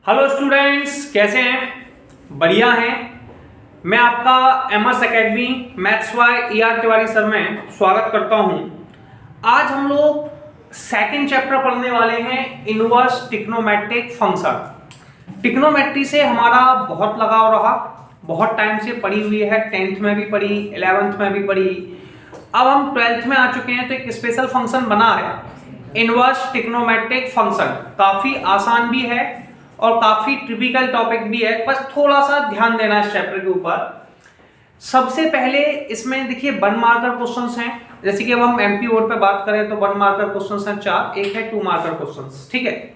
Hello students, कैसे हैं? बढ़िया हैं। मैं आपका MS academy maths Y ER Tiwari sir में स्वागत करता हूं। आज हम लोग सेकंड चैप्टर पढ़ने वाले हैं, इनवर्स ट्रिग्नोमेट्रिक फंक्शन। ट्रिग्नोमेट्री से हमारा बहुत लगाव रहा, बहुत टाइम से पढ़ी हुई है, 10th में भी पढ़ी, 11th में भी पढ़ी। अब हम 12th में आ चुके हैं तो एक स्पेशल फंक्शन बना है, इनवर्स ट्रिग्नोमेट्रिक फंक्शन। काफी आसान भी है और काफी टिपिकल टॉपिक भी है, बस थोड़ा सा ध्यान देना है इस चैप्टर के ऊपर। सबसे पहले इसमें देखिए 1 मार्कर क्वेश्चंस हैं, जैसे कि अब हम एमपी बोर्ड पे बात करें तो 1 मार्कर क्वेश्चंस हैं 4, एक है 2 मार्कर क्वेश्चंस, ठीक है।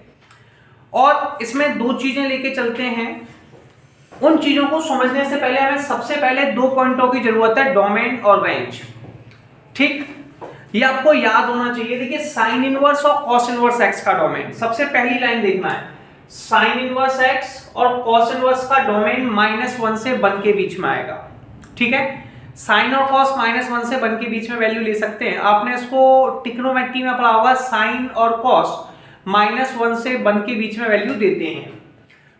और इसमें 2 चीजें लेके चलते हैं। उन चीजों को समझने से पहले हमें सबसे पहले 2 पॉइंटों की जरूरत है, डोमेन और रेंज, ठीक। ये आपको याद होना चाहिए। देखिए साइन इनवर्स और कॉस इनवर्स एक्स का डोमेन, सबसे पहली लाइन देखना है, साइन इनवर्स एक्स और कॉस इनवर्स का डोमेन -1 से 1 के बीच में आएगा, ठीक है। साइन और कॉस -1 से 1 के बीच में वैल्यू ले सकते हैं। आपने इसको ट्रिग्नोमेट्री में पढ़ा होगा, साइन और कॉस -1 से 1 के बीच में वैल्यू देते हैं।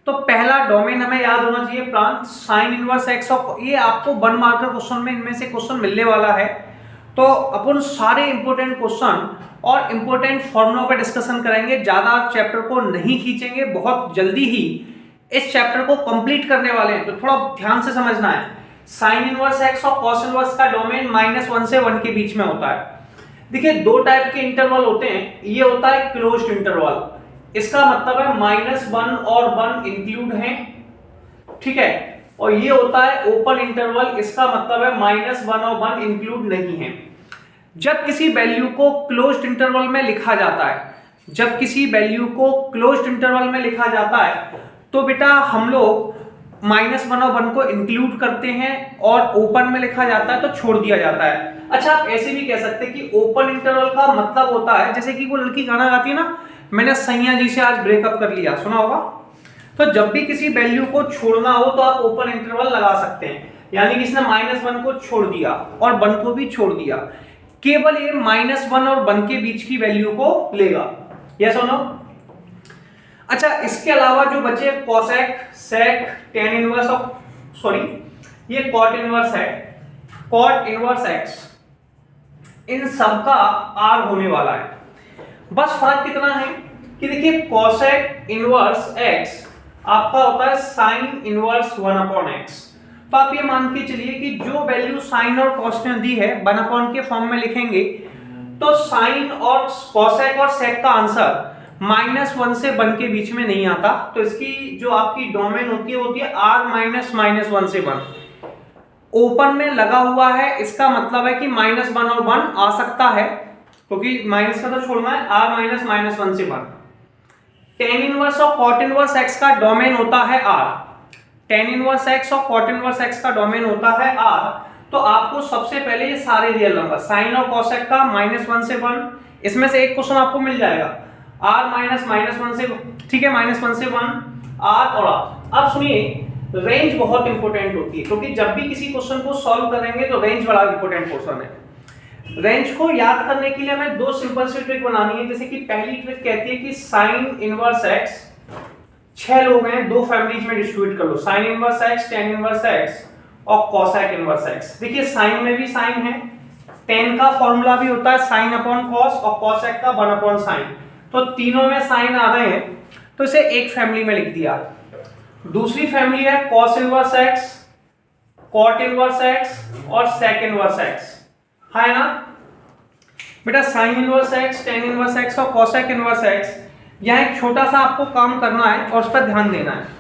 तो पहला डोमेन हमें याद होना चाहिए, प्रांत साइन इनवर्स एक्स, और ये आपको 1 मार्कर क्वेश्चन में इनमें से क्वेश्चन मिलने वाला है। तो अपन सारे इंपॉर्टेंट क्वेश्चन और इंपॉर्टेंट फॉर्मूलों पर डिस्कशन करेंगे, ज्यादा चैप्टर को नहीं खींचेंगे, बहुत जल्दी ही इस चैप्टर को कंप्लीट करने वाले हैं, तो थोड़ा ध्यान से समझना है। साइन इनवर्स एक्स और कॉस इनवर्स का डोमेन -1 से 1 के बीच में होता है। देखिए 2 टाइप के इंटरवल होते हैं, ये होता है क्लोज्ड इंटरवल, इसका मतलब है -1 और 1 इंक्लूड हैं, ठीक है। और ये होता है ओपन इंटरवल, इसका मतलब है -1 और 1 इंक्लूड नहीं है। जब किसी वैल्यू को क्लोज्ड इंटरवल में लिखा जाता है, जब किसी वैल्यू को क्लोज्ड इंटरवल में लिखा जाता है तो बेटा हम लोग -1 और 1 को इंक्लूड करते हैं, और ओपन में लिखा जाता है तो छोड़ दिया जाता है। अच्छा, आप ऐसे भी कह सकते हैं कि ओपन इंटरवल का मतलब होता है, जैसे कि वो लड़की गाना गाती है ना, मैंने सैया जी से आज ब्रेकअप कर लिया, सुना होगा। तो जब भी किसी वैल्यू को छोड़ना हो तो आप ओपन इंटरवल लगा सकते हैं, यानी कि इसने -1 को छोड़ दिया और 1 को भी छोड़ दिया, केवल ये -1 और 1 के बीच की वैल्यू को लेगा, यस और नो। अच्छा, इसके अलावा जो बचे कोसेक, सेक, टेन इनवर्स और सॉरी ये कॉट इनवर्स है, कॉट इनवर्स एक्स, इन सब का आर होने वाला है। बस फर्क कितना है कि देखिए कोसेक इनवर्स एक्स आपका होता है साइन इनवर्स 1/x। तो आप ये मान के चलिए कि जो वैल्यू साइन और कॉस ने दी है 1/, के फॉर्म में लिखेंगे तो साइन और कोसेक और सेक का आंसर -1 से 1 के बीच में नहीं आता। तो इसकी जो आपकी डोमेन होती है r -1 से 1, ओपन में लगा हुआ है, इसका मतलब है कि -1 और 1 आ सकता है, क्योंकि माइनस का तो छोड़ना है, r -1 से 1। टेन इनवर्स और कॉट इनवर्स एक्स का डोमेन होता है r, टेन इनवर्स एक्स और कॉट इनवर्स एक्स का डोमेन होता है r। तो आपको सबसे पहले ये सारे रियल नंबर साइन और कोसेक का -1 से 1, इसमें से एक क्वेश्चन आपको मिल जाएगा r -1 से, ठीक है, -1 से 1 r और r। अब सुनिए, रेंज बहुत इंपॉर्टेंट होती है, क्योंकि जब भी किसी क्वेश्चन को सॉल्व करेंगे तो रेंज बड़ा इंपॉर्टेंट क्वेश्चन है। रेंज को याद करने के लिए हमें 2 सिंपल सी ट्रिक बनानी है। जैसे कि पहली ट्रिक कहती है कि साइन इनवर्स एक्स, 6 लोग हैं, 2 फैमिलीज में डिस्ट्रीब्यूट कर लो, sine inverse x, tan inverse x और कोसेक इनवर्स एक्स। देखिए साइन में भी साइन है, टेन का फॉर्मूला भी होता है साइन अपॉन कॉस और कोसेक का 1/sin, तो तीनों में साइन आ रहे हैं, तो इसे एक फैमिली में लिख दिया। दूसरी फैमिली है cos inverse x, cot inverse x और सेक इनवर्स एक्स, है ना बेटा। Sine inverse x, tan inverse x और कोसेक इनवर्स एक्स, यहाँ एक छोटा सा आपको काम करना है और उस पर ध्यान देना है।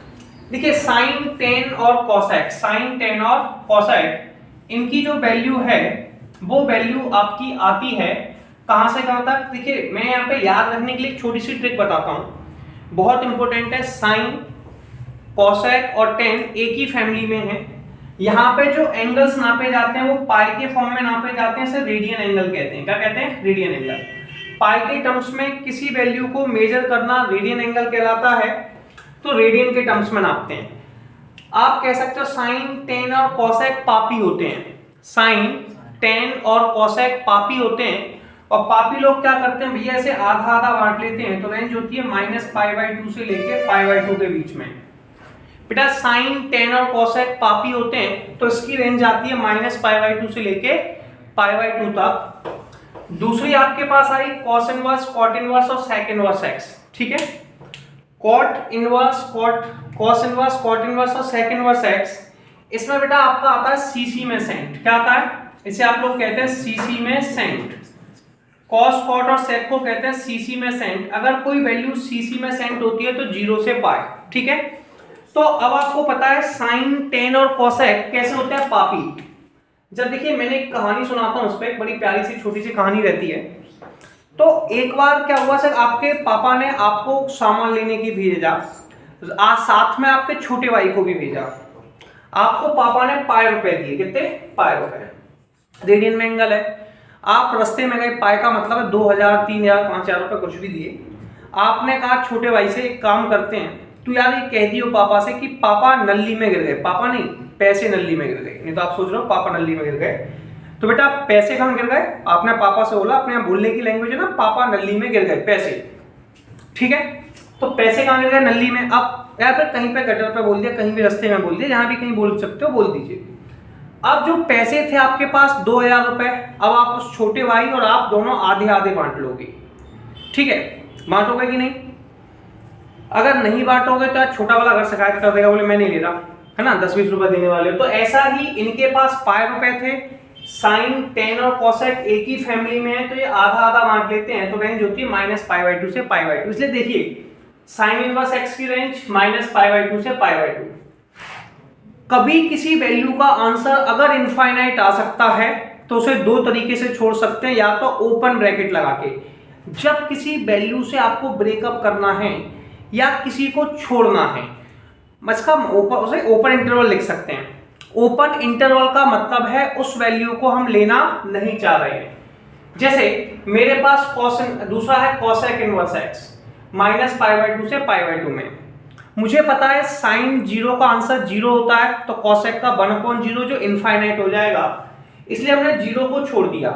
देखिए साइन, टेन और कोसेक, साइन, टेन और कोसेक, इनकी जो वैल्यू है वो वैल्यू आपकी आती है कहां से कहां तक। देखिए मैं यहाँ पे याद रखने के लिए एक छोटी सी ट्रिक बताता हूँ, बहुत इंपॉर्टेंट है। साइन, कोसेक और टेन एक ही फैमिली में है। यहाँ पे जो एंगल्स नापे जाते हैं वो पाई के फॉर्म में नापे जाते हैं, इसे रेडियन एंगल कहते हैं। क्या कहते हैं? Radian angle. पाई के टर्म्स में किसी वैल्यू को मेजर करना रेडियन एंगल कहलाता है, तो रेडियन के टर्म्स में नापते हैं। आप कह सकते हो साइन, टेन और कोसेक पापी होते हैं, साइन, टेन और कोसेक पापी होते हैं, और पापी लोग क्या करते हैं भैया, ऐसे आधा आधा बांट लेते हैं, तो रेंज होती है -π/2 से लेके π/2 के बीच में। बेटा साइन, टेन और कोसेक पापी होते हैं, तो इसकी रेंज आती है -π/2 से लेके π/2 तक। दूसरी आपके पास आई कॉस इनवर्स, कॉट इनवर्स और सेक इनवर्स एक्स। ठीक है, cot inverse, cos inverse, cot inverse और सेक इनवर्स एक्स, इसमें बेटा आपका आता है सीसी में सेंट। क्या आता है, इसे आप लोग कहते हैं सीसी में सेंट। कॉस, कॉट और सेक को कहते हैं सीसी में सेंट। अगर कोई वैल्यू सीसी में सेंट होती है तो 0 से पाई। ठीक है, तो अब आपको पता है साइन, टेन और कोसेक कैसे होते हैं पापी। जब देखिए मैंने एक कहानी सुनाता हूं, उस पर एक बड़ी प्यारी सी छोटी सी कहानी रहती है। तो एक बार क्या हुआ सर, आपके पापा ने आपको सामान लेने की भेजा, आज साथ में आपके छोटे भाई को भी भेजा। आपको पापा ने पाई रुपए दिए, कितने, पाई रुपए, रेडियन में एंगल है। आप रास्ते में गए, पाई का मतलब है 2000, 3000, 5000 रुपए कुछ भी दिए। आपने कहा छोटे भाई से एक काम करते हैं, तू यार ये कह दियो पापा से कि पापा नल्ली में गिर गए। पापा नहीं, पैसे नल्ली में गिर गए। नहीं तो आप सोच रहे हो पापा नल्ली में गिर गए, तो बेटा पैसे कहाँ गिर गए, आपने पापा से बोला, अपने बोलने की लैंग्वेज है ना, पापा नल्ली में गिर गए, पैसे। ठीक है, तो पैसे कहाँ गिर गए, नल्ली में। अब या फिर कहीं पे गटर पे बोल दिया, कहीं भी रास्ते में बोल दिया, जहां भी कहीं बोल सकते हो बोल दीजिए। अब जो पैसे थे आपके पास 2000 रुपए, अब आप उस छोटे भाई और आप दोनों आधे आधे बांट लोगे। ठीक है, बांटोगे कि नहीं। अगर नहीं बांटोगे तो यार छोटा वाला घर शिकायत कर देगा, बोले मैं नहीं ले रहा, है ना, 10-20 रुपए देने वाले। तो ऐसा ही इनके पास पाई रुपए थे, साइन, टेन और कोसेक एक ही फैमिली में है, तो ये आधा आधा बांट लेते हैं, तो रेंज होती है -π/2 से π/2। इसलिए देखिए साइन इनवर्स एक्स की रेंज -π/2 से π/2। कभी किसी वैल्यू का आंसर अगर इनफाइनाइट आ सकता है तो उसे दो तरीके से छोड़ सकते हैं, या तो ओपन ब्रैकेट लगा के, जब किसी वैल्यू से आपको ब्रेकअप करना है या किसी को छोड़ना है, इसका उसे ओपन इंटरवल लिख सकते हैं। ओपन इंटरवल का मतलब है उस वैल्यू को हम लेना नहीं चाह रहे हैं। जैसे मेरे पास दूसरा है कोसेक इनवर्स एक्स, -π/2 से π/2 में। मुझे पता है साइन 0 का आंसर 0 होता है, तो कोसेक का 1/0 जो इनफाइनाइट हो जाएगा, इसलिए हमने 0 को छोड़ दिया।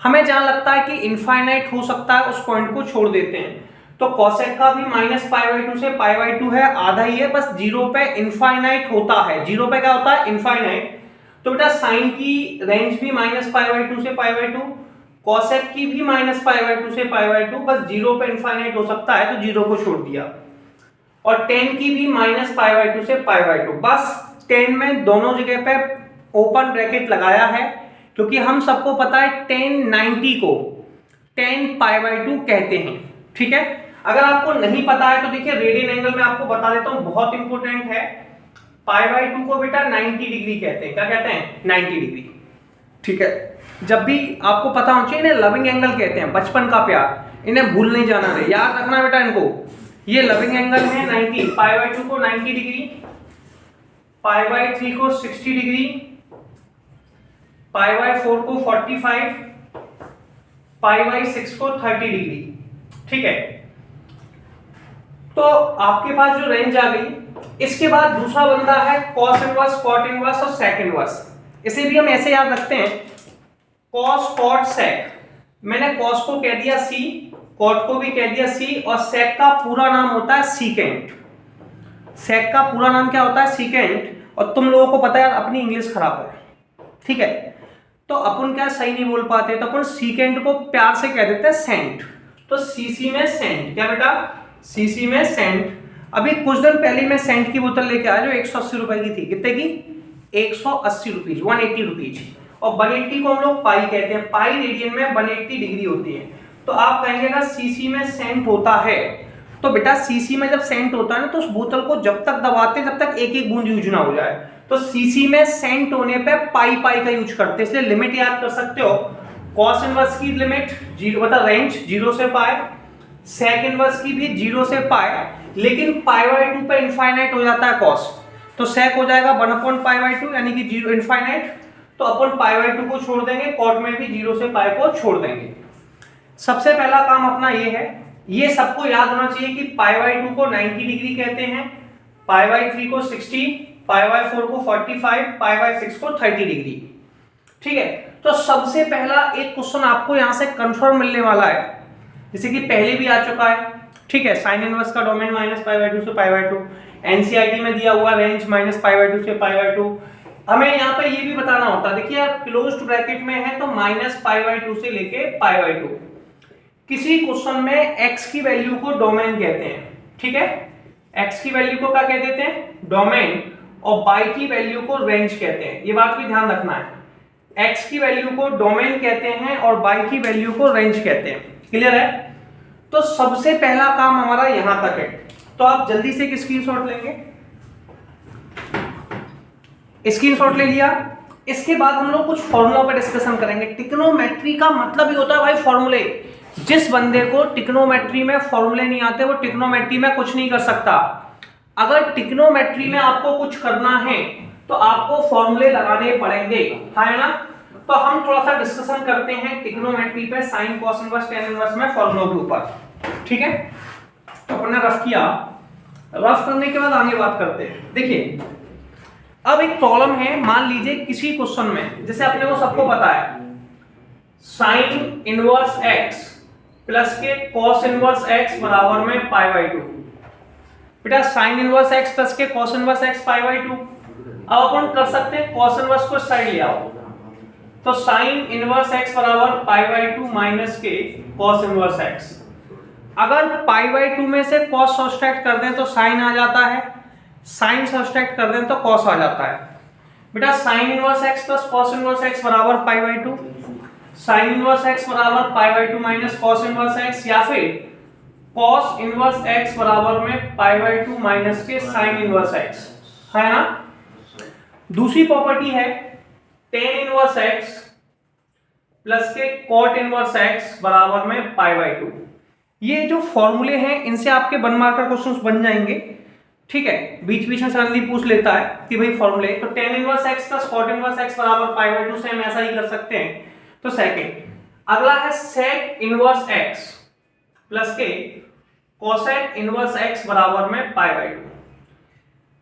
हमें जहां लगता है कि इनफाइनाइट हो सकता है उस पॉइंट को छोड़ देते हैं। तो कोसेक का भी -π/2 से π/2 है, आधा ही है, बस 0 पे इनफाइनाइट होता है। 0 पे क्या होता है, इनफाइनाइट। तो बेटा साइन की रेंज भी -π/2 से π/2, कोसेक की भी -π/2 से π/2, बस 0 पे इनफाइनाइट हो सकता है, तो 0 को छोड़ दिया। और 10 की भी -π/2 से π/2, बस 10 में दोनों जगह पे ओपन ब्रैकेट लगाया है, क्योंकि हम सबको पता है 10 90 को 10π/2 कहते हैं। ठीक है, अगर आपको नहीं पता है तो देखिए रेडियन एंगल में आपको बता देता हूं, बहुत इंपॉर्टेंट है। π/2 को बेटा 90 डिग्री कहते हैं। क्या कहते हैं, 90 डिग्री। ठीक है, जब भी आपको पता होना चाहिए, इन्हें लविंग एंगल कहते हैं, बचपन का प्यार, इन्हें भूल नहीं जाना है, याद रखना बेटा इनको। ये लविंग एंगल है 90, π/2 को 90 डिग्री, π/3 को 60 डिग्री, π/4 को 45, π/6 को 30 डिग्री। ठीक है, तो आपके पास जो रेंज आ गई। इसके बाद दूसरा बंदा है कॉस इनवर्स, कॉट इनवर्स और सेक इनवर्स। इसे भी हम ऐसे याद रखते हैं, कॉस, कॉट, सेक। मैंने कॉस को कह दिया सी, कॉट को भी कह दिया सी, और सेक का पूरा नाम होता है सीकेंट। सेक का पूरा नाम क्या होता है, सीकेंट। और तुम लोगों को पता है अपनी इंग्लिश खराब है, ठीक है, तो अपन क्या सही नहीं बोल पाते, तो अपन सीकेंट को प्यार से कह देते हैं सेंट। तो सीसी में सेंट, क्या बेटा, सीसी में सेंट। अभी कुछ दिन पहले मैं सेंट की बोतल लेके आया जो 180 रुपए की थी। कितने की, 180 रुपीज, 180 रुपीज। और 180 को हम लोग पाई कहते हैं, पाई रेडियन में 180 डिग्री होती है। तो आप कहेंगे अगर सीसी में सेंट होता है, तो बेटा सीसी में जब सेंट होता है ना, तो उस बोतल को जब तक दबाते हैं जब तक एक एक बूंद यूज ना हो जाए। तो सीसी में सेंट होने पे पाई पाई का यूज करते हैं, इसलिए लिमिट याद कर सकते हो। कॉस इनवर्स की लिमिट 0 बता रेंज 0 से पाई, सेक इनवर्स की भी 0 से पाई, लेकिन π/2 पे इनफाइनाइट हो जाता है कॉस, तो सेक हो जाएगा 1/π/2 यानी कि 0 इनफाइनाइट। तो अपन π/2 को छोड़ देंगे, कॉट में भी 0 से पाई को छोड़ देंगे। सबसे पहला काम अपना ये है, ये सबको याद होना चाहिए कि π/2 को 90 डिग्री कहते हैं, π/3 को 60, π/4 को 45, π/6 को 30 डिग्री। ठीक है, तो सबसे पहला एक क्वेश्चन आपको यहां से कंफर्म मिलने वाला है, जैसे कि पहले भी आ चुका है, ठीक है। साइन इनवर्स का डोमेन -π/2 से π/2, एनसीईआरटी में दिया हुआ रेंज -π/2 से π/2। हमें यहाँ पे ये भी बताना होता है, देखिए आप क्लोज्ड ब्रैकेट में है तो -π/2 से लेके π/2। किसी क्वेश्चन में x की वैल्यू को डोमेन कहते हैं, ठीक है, x की वैल्यू को क्या कह देते हैं, डोमेन, और y की वैल्यू को रेंज कहते हैं। ये बात भी ध्यान रखना है, x की वैल्यू को डोमेन कहते हैं और y की वैल्यू को रेंज कहते हैं। क्लियर है? तो सबसे पहला काम हमारा यहां तक है, तो आप जल्दी से एक स्क्रीनशॉट लेंगे, स्क्रीनशॉट ले लिया। इसके बाद हम लोग कुछ फॉर्मूला पर डिस्कशन करेंगे। ट्रिग्नोमेट्री का मतलब ही होता है भाई फॉर्मूले। जिस बंदे को ट्रिग्नोमेट्री में फॉर्मूले नहीं आते वो ट्रिग्नोमेट्री में कुछ नहीं कर सकता। अगर ट्रिग्नोमेट्री में आपको कुछ करना है तो आपको फॉर्मूले लगाने पड़ेंगे, है ना। तो हम थोड़ा सा डिस्कशन करते हैं ट्रिग्नोमेट्री पे, sine cos inverse tan inverse में फॉर्मूलों के ऊपर, ठीक है। तो अपने रफ किया, रफ करने के बाद आगे बात करते हैं। देखिए अब एक प्रॉब्लम है, मान लीजिए किसी क्वेश्चन में, जैसे अपने को सबको पता है साइन इनवर्स x प्लस के कॉस इनवर्स x बराबर में π/2। बेटा साइन इनवर्स x प्लस के कॉस इनवर्स x π/2। अब अपन कर सकते हैं कॉस इनवर्स को साइड ले आओ, तो साइन इनवर्स x बराबर π/2 माइनस के कॉस इनवर्स x। अगर π/2 में से कॉस सब्ट्रैक्ट कर दें तो साइन आ जाता है, साइन सब्ट्रैक्ट कर दें तो कॉस आ जाता है। बेटा sine inverse x plus cos inverse x बराबर π/2, साइन इनवर्स x बराबर π/2 माइनस कॉस इनवर्स x, या फिर कॉस इनवर्स x बराबर में π/2 माइनस के साइन इनवर्स x, है ना। दूसरी प्रॉपर्टी है टेन इनवर्स x प्लस के कॉट इनवर्स x बराबर में π/2। ये जो फॉर्मूले हैं इनसे आपके 1 मार्कर क्वेश्चंस बन जाएंगे, ठीक है। बीच बीच में सडनली पूछ लेता है कि भाई फॉर्मूले, तो tan inverse x plus cot inverse x बराबर π/2 से हम ऐसा ही कर सकते हैं। तो सेकंड, अगला है सेक इनवर्स x प्लस के कोसेक इनवर्स x बराबर में π/2।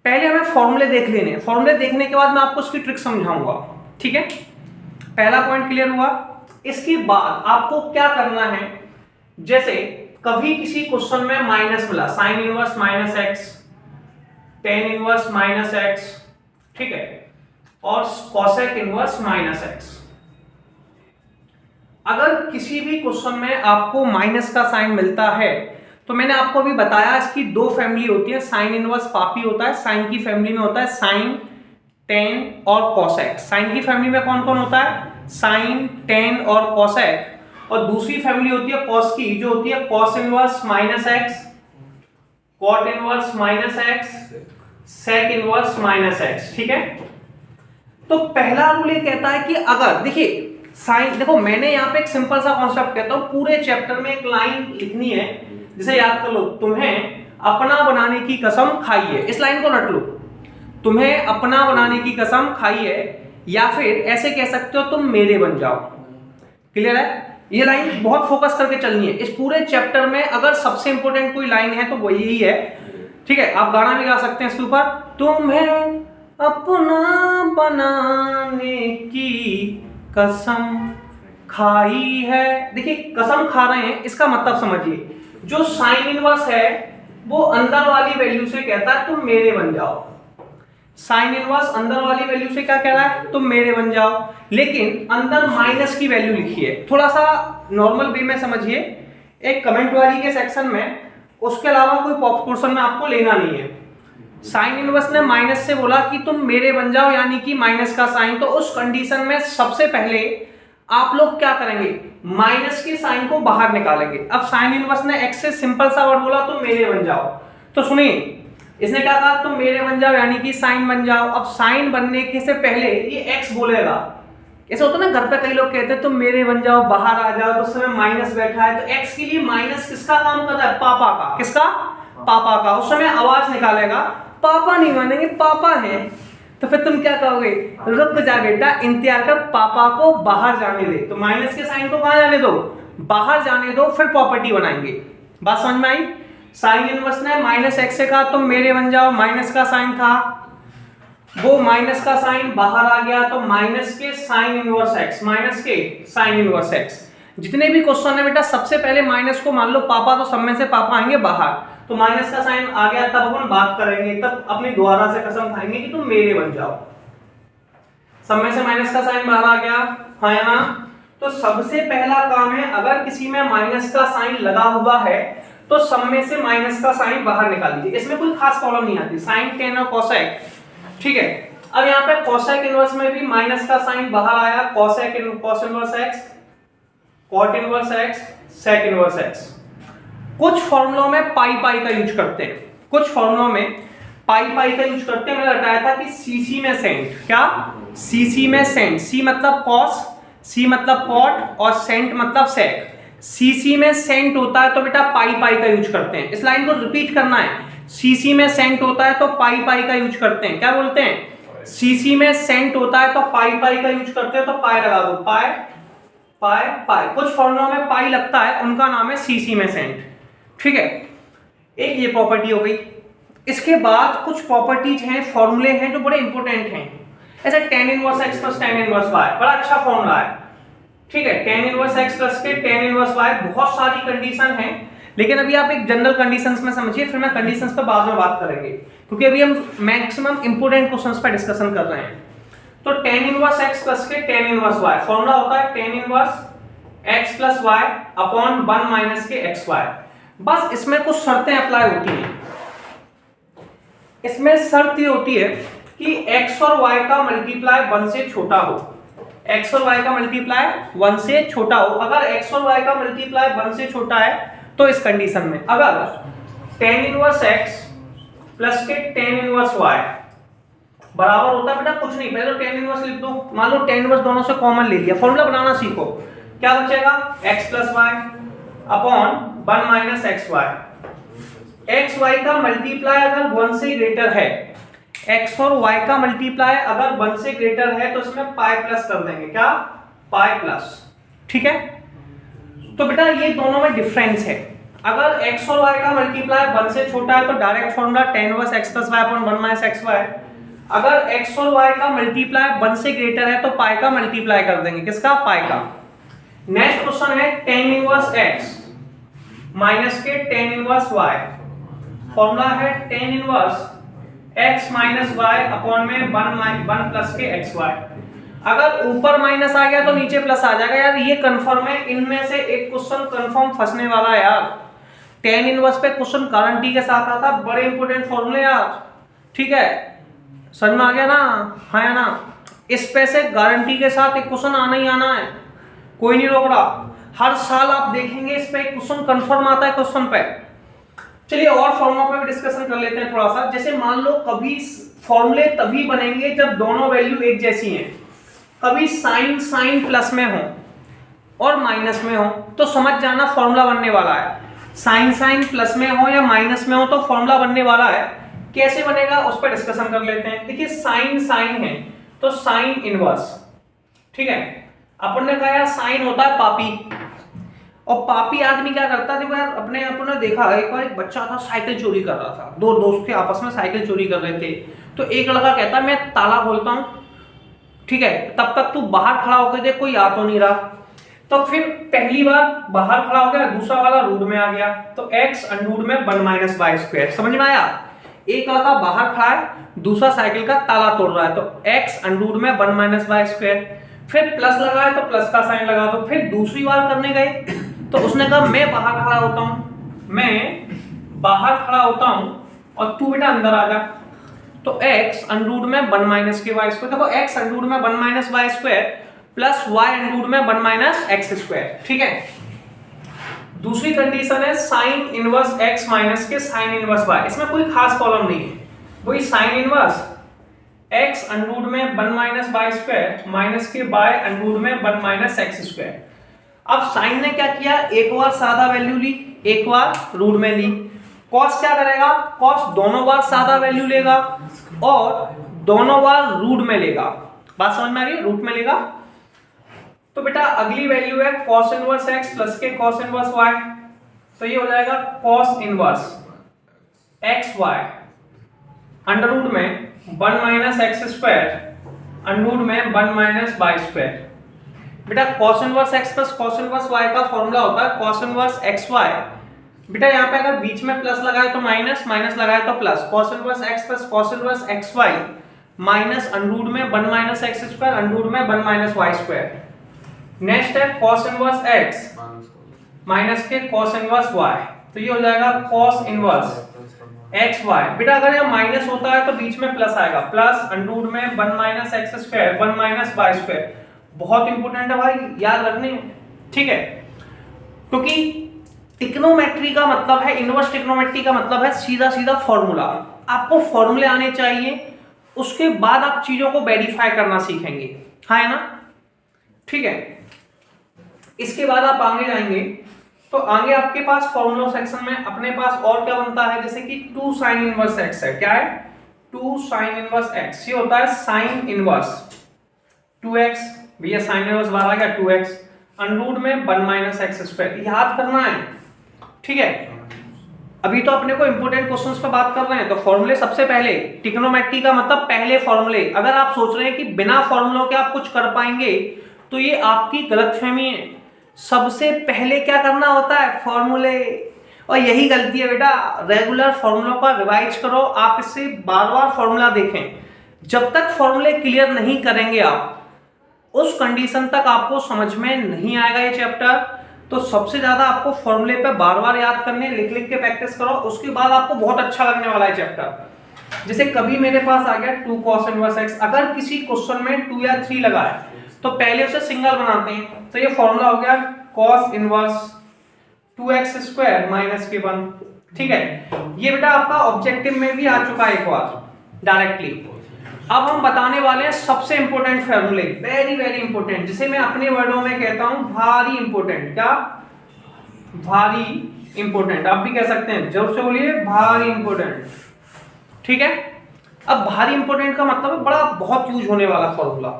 पहले हमें फॉर्मूले देख लेने, फॉर्मूले देखने के बाद मैं आपको उसकी ट्रिक समझाऊंगा, ठीक है। पहला पॉइंट क्लियर हुआ। इसके बाद आपको क्या करना है, जैसे कभी किसी क्वेश्चन में माइनस मिला, sine inverse minus x, tan inverse minus x, ठीक है, और कोसेक इनवर्स माइनस x। अगर किसी भी क्वेश्चन में आपको माइनस का साइन मिलता है तो मैंने आपको अभी बताया इसकी 2 फैमिली होती है, साइन इनवर्स पापी होता है, साइन की फैमिली में होता है साइन, टेन और कोसेक। साइन की फैमिली में कौन कौन होता है, साइन, टेन और कोसेक। और दूसरी फैमिली होती है कॉस की, जो होती है cos inverse minus x, cot inverse minus x, sec inverse minus x, ठीक है। तो पहला रूल ये कहता है कि अगर देखिए साइन, देखो मैंने यहाँ पे एक सिंपल सा कॉन्सेप्ट कहता हूँ, पूरे चैप्टर में एक लाइन लिखनी है, जिसे याद कर लो, तुम्हें अपना बनाने की कसम खाइए। इस लाइन को रट लो, तुम्हें अपना बनाने की कसम खाइए, या फिर ऐसे कह सकते हो तुम मेरे बन जाओ। क्लियर है? ये लाइन बहुत फोकस करके चलनी है इस पूरे चैप्टर में। अगर सबसे इंपॉर्टेंट कोई लाइन है तो वो यही है, ठीक है। आप गाना भी गा सकते हैं इसके ऊपर, तुम्हें अपना बनाने की कसम खाई है। देखिए कसम खा रहे हैं, इसका मतलब समझिए, जो साइन इनवर्स है वो अंदर वाली वैल्यू से कहता है तुम मेरे बन जाओ। साइन इनवर्स अंदर वाली वैल्यू से क्या कह रहा है, तुम मेरे बन जाओ, लेकिन अंदर माइनस की वैल्यू लिखी है। थोड़ा सा नॉर्मल वे में समझिए, एक कमेंट वाली के सेक्शन में, उसके अलावा कोई पोर्शन में आपको लेना नहीं है। साइन इनवर्स ने माइनस से बोला कि तुम मेरे बन जाओ, यानी कि माइनस का साइन, तो उस कंडीशन में सबसे पहले आप लोग क्या करेंगे, माइनस के साइन को बाहर निकालेंगे। अब साइन इनवर्स ने x से सिंपल सा वर्ड बोला तुम मेरे बन जाओ, तो सुनिए इसने क्या कहा, तुम मेरे बन जाओ यानी कि साइन बन जाओ। अब साइन बनने के से पहले ये x बोलेगा। ऐसा होता है ना, घर पे कई लोग कहते हैं तुम मेरे बन जाओ, बाहर आ जाओ, तो उस समय माइनस बैठा है, तो x के लिए माइनस किसका काम कर रहा है, पापा का। किसका, पापा का। उस समय आवाज निकालेगा, पापा नहीं मानेंगे, पापा है। तो फिर तुम क्या कहोगे, रुक जा बेटा, इंतजार कर, पापा को बाहर जाने दे। तो माइनस के साइन को कहां जाने दो, बाहर जाने दो, फिर प्रॉपर्टी बनाएंगे। बात समझ में आई? साइन इनवर्स ने माइनस x से कहा तुम मेरे बन जाओ, माइनस का साइन था, वो माइनस का साइन बाहर आ गया तो माइनस के साइन इनवर्स एक्स, माइनस के साइन इनवर्स एक्स। जितने भी क्वेश्चन है बेटा सबसे पहले माइनस को मान लो पापा, तो सब में से पापा आएंगे बाहर, तो माइनस का साइन आ गया, तब अपन बात करेंगे, तब अपनी द्वारा से कसम खाएंगे कि तुम मेरे बन जाओ। सब में से माइनस का साइन बाहर आ गया, हाँ या ना? तो सबसे पहला काम है, अगर किसी में माइनस का साइन लगा हुआ है तो सब में से माइनस का साइन बाहर निकाल दीजिए। इसमें कोई खास प्रॉब्लम नहीं आती, साइन टेन और कोसेक, ठीक है। अब यहाँ पे कोसेक इनवर्स में भी माइनस का साइन बाहर आया, cosec cos inverse x, cot inverse x, sec inverse x. कुछ फॉर्मूलों में पाई पाई का यूज करते हैं, कुछ फॉर्मूलों में पाई पाई का यूज करते हैं। मैंने बताया था कि सीसी में सेंट, क्या सीसी में सेंट, सी मतलब कॉस, सी मतलब कॉट और सेंट मतलब सेक। सीसी में सेंट होता है तो बेटा पाई पाई का यूज करते हैं। इस लाइन को रिपीट करना है, सीसी में सेंट होता है तो पाई पाई का यूज करते हैं। क्या बोलते हैं? सीसी में सेंट होता है तो पाई पाई का यूज करते हैं, तो पाई लगा दो, पाई पाई पाई। कुछ फॉर्मूलों में पाई लगता है, उनका नाम है सीसी में सेंट, ठीक है। एक ये प्रॉपर्टी हो गई। इसके बाद कुछ प्रॉपर्टीज हैं, फॉर्मूले हैं जो बड़े इंपॉर्टेंट हैं। ऐसे tan inverse x plus tan inverse y बड़ा अच्छा फॉर्मूला है, ठीक है। tan इनवर्स x प्लस के tan इनवर्स y, बहुत सारी कंडीशन है, लेकिन अभी आप एक जनरल कंडीशंस में समझिए, फिर मैं कंडीशंस पर बाद में बात करेंगे, क्योंकि अभी हम मैक्सिमम इंपोर्टेंट क्वेश्चंस पर डिस्कशन कर रहे हैं। तो tan इनवर्स x प्लस के tan इनवर्स y फॉर्मूला होता है tan inverse x plus y upon 1 minus के xy। बस इसमें कुछ शर्तें अप्लाई होती हैं। इसमें शर्त ये होती है कि x और y का मल्टीप्लाई 1 से छोटा हो, x और y का मल्टीप्लाई 1 से छोटा हो। अगर x और y का मल्टीप्लाई 1 से छोटा है तो इस कंडीशन में, अगर tan इनवर्स x प्लस के tan इनवर्स y बराबर होता है, बेटा कुछ नहीं, पहले तो tan इनवर्स लिख दो। मान लो tan इनवर्स दोनों से कॉमन ले लिया, फॉर्मूला बनाना सीखो। क्या बचेगा? x plus y upon 1 minus xy। x y का मल्टीप्लाई अगर 1 से ग्रेटर है, x और y का मल्टीप्लाई अगर 1 से ग्रेटर है तो इसमें पाई प्लस कर देंगे, क्या पाई प्लस, ठीक है। तो बेटा ये दोनों में डिफरेंस है। अगर x और y का मल्टीप्लाई 1 से छोटा है तो direct formula tan inverse x plus y upon 1 minus xy। अगर x और y का मल्टीप्लाई 1 से ग्रेटर है तो पाई का मल्टीप्लाई कर देंगे, किसका? पाई का। नेक्स्ट क्वेश्चन है tan इनवर्स x माइनस के tan इनवर्स y। फॉर्मूला है tan inverse x minus y upon में 1 प्लस के xy। अगर ऊपर माइनस आ गया तो नीचे प्लस आ जाएगा। यार ये कंफर्म है, इनमें से एक क्वेश्चन कंफर्म फंसने वाला है यार। tan इनवर्स पे क्वेश्चन गारंटी के साथ आता, बड़े इंपॉर्टेंट फॉर्मूले यार, ठीक है। समझ में आ गया ना? हाँ या ना? इस पे से गारंटी के साथ एक क्वेश्चन आना ही आना है, कोई नहीं रोक रहा। हर साल आप देखेंगे इस पे एक क्वेश्चन कंफर्म आता है क्वेश्चन पे। चलिए और फॉर्मूला पे भी डिस्कशन कर लेते हैं थोड़ा सा। जैसे मान लो कभी फॉर्मूले तभी बनेंगे जब दोनों वैल्यू एक जैसी हैं। कभी साइन साइन प्लस में हो और माइनस में हो तो समझ जाना फॉर्मूला बनने वाला है। साइन साइन प्लस में हो या माइनस में हो तो फॉर्मूला बनने वाला है। कैसे बनेगा उस पर डिस्कशन कर लेते हैं। देखिए साइन साइन है तो साइन इनवर्स, ठीक है। अपन ने कहा यार साइन होता है पापी, और पापी आदमी क्या करता है? देखो यार अपने आपने देखा, एक बार एक बच्चा था साइकिल चोरी कर रहा था, दो दोस्त थे आपस में साइकिल चोरी कर रहे थे। तो एक लड़का कहता है मैं ताला खोलता हूं, ठीक है, तब तक तू बाहर खड़ा होकर देख कोई आ तो नहीं रहा। तो फिर पहली बार बाहर खड़ा हो गया, दूसरा वाला रूट में आ गया, तो x अंडर में 1 माइनस वाई स्क्वायर। समझ में आया? एक लड़का बाहर खड़ा है, दूसरा साइकिल का ताला तोड़ रहा है, तो x अंडर में 1 माइनस वाई स्क्वायर। फिर प्लस लगा है तो प्लस का साइन लगा दो। फिर दूसरी बार करने गए तो उसने कहा मैं बाहर खड़ा होता हूं, मैं बाहर खड़ा होता हूं और तू बेटा अंदर आ जा। तो x अंडर में 1 माइनस के वाई स्क्वायर। देखो x अंडर में 1 minus y square plus y under में 1 माइनस एक्स स्क्वायर, ठीक है। दूसरी कंडीशन है साइन इनवर्स x माइनस के साइन इनवर्स y। इसमें कोई खास प्रॉब्लम नहीं है, वही साइन इनवर्स x अंडर में 1 माइनस वाई स्क्वायर माइनस के y अंडर में 1 माइनस एक्स स्क्वायर। अब साइन ने क्या किया? एक बार सादा वैल्यू ली, एक बार रूट में ली। कॉस क्या करेगा? कॉस दोनों बार सादा वैल्यू लेगा और दोनों बार रूट में लेगा। बात समझ में आ रही है? रूट में लेगा। तो बेटा अगली वैल्यू है cos इनवर्स x प्लस के cos इनवर्स y। तो ये हो जाएगा cos inverse xy under root में 1 minus x square under root में 1 माइनस वाई स्क्वायर। बेटा cos inverse x plus cos inverse y का फॉर्मूला होता है cos इनवर्स xy। बेटा यहाँ पे अगर बीच में प्लस लगाए तो माइनस, माइनस लगाए तो plus, cos inverse x plus cos inverse xy minus under root में 1 minus x square under root में 1 माइनस वाई स्क्वायर। नेक्स्ट है cos इनवर्स x माइनस के cos इनवर्स y, तो ये हो जाएगा cos इनवर्स xy। बेटा अगर ये माइनस होता है तो बीच में प्लस आएगा, प्लस अंडर रूट में 1 minus x square 1 minus y square. बहुत इंपॉर्टेंट है भाई, याद रखने, ठीक है, क्योंकि ट्रिग्नोमेट्री का मतलब है, इनवर्स ट्रिग्नोमेट्री का मतलब है सीधा सीधा फॉर्मूला। आपको फॉर्मूले आने चाहिए, उसके बाद आप चीजों को वेरीफाई करना सीखेंगे, हाँ है ना, ठीक है। इसके बाद आप आगे जाएंगे तो आगे आपके पास फॉर्मूला सेक्शन में अपने पास और क्या बनता है, जैसे कि 2 साइन इनवर्स एक्स है। क्या है? 2 साइन इनवर्स एक्स, ये होता है साइन इनवर्स 2x, भैया साइन इनवर्स बाहर आ गया 2x अंडर रूट में 1 माइनस एक्स स्क्वायर। याद करना है, ठीक है। अभी तो अपने को इंपोर्टेंट क्वेश्चंस पे बात कर रहे हैं, तो फॉर्मूले सबसे पहले, ट्रिग्नोमेट्री का मतलब पहले फॉर्मूले। अगर आप सोच रहे हैं कि बिना फॉर्मूलों के आप कुछ कर पाएंगे तो ये आपकी गलतफहमी है। सबसे पहले क्या करना होता है? फॉर्मूले। और यही गलती है बेटा, रेगुलर फॉर्मूलों का रिवाइज करो, आप इससे बार बार फॉर्मूला देखें। जब तक फॉर्मूले क्लियर नहीं करेंगे आप, उस कंडीशन तक आपको समझ में नहीं आएगा ये चैप्टर। तो सबसे ज्यादा आपको फॉर्मूले पे बार बार याद करने, लिख लिख के प्रैक्टिस करो, उसके बाद आपको बहुत अच्छा लगने वाला है चैप्टर। जैसे कभी मेरे पास आ गया 2 cos इनवर्स x, अगर किसी क्वेश्चन में 2 या 3 लगा है तो पहले उसे सिंगल बनाते हैं, तो ये फॉर्मूला हो गया cos inverse 2x square minus के 1, ठीक है। ये बेटा आपका ऑब्जेक्टिव में भी आ चुका है एक बार डायरेक्टली। अब हम बताने वाले हैं सबसे इंपॉर्टेंट फॉर्मूले, वेरी वेरी इंपॉर्टेंट, जिसे मैं अपने वर्डों में कहता हूं भारी इंपॉर्टेंट। क्या? भारी इंपॉर्टेंट। आप भी कह सकते हैं, जोर से बोलिए, भारी इंपॉर्टेंट, ठीक है। अब भारी इंपॉर्टेंट का मतलब है बड़ा बहुत यूज होने वाला फॉर्मूला।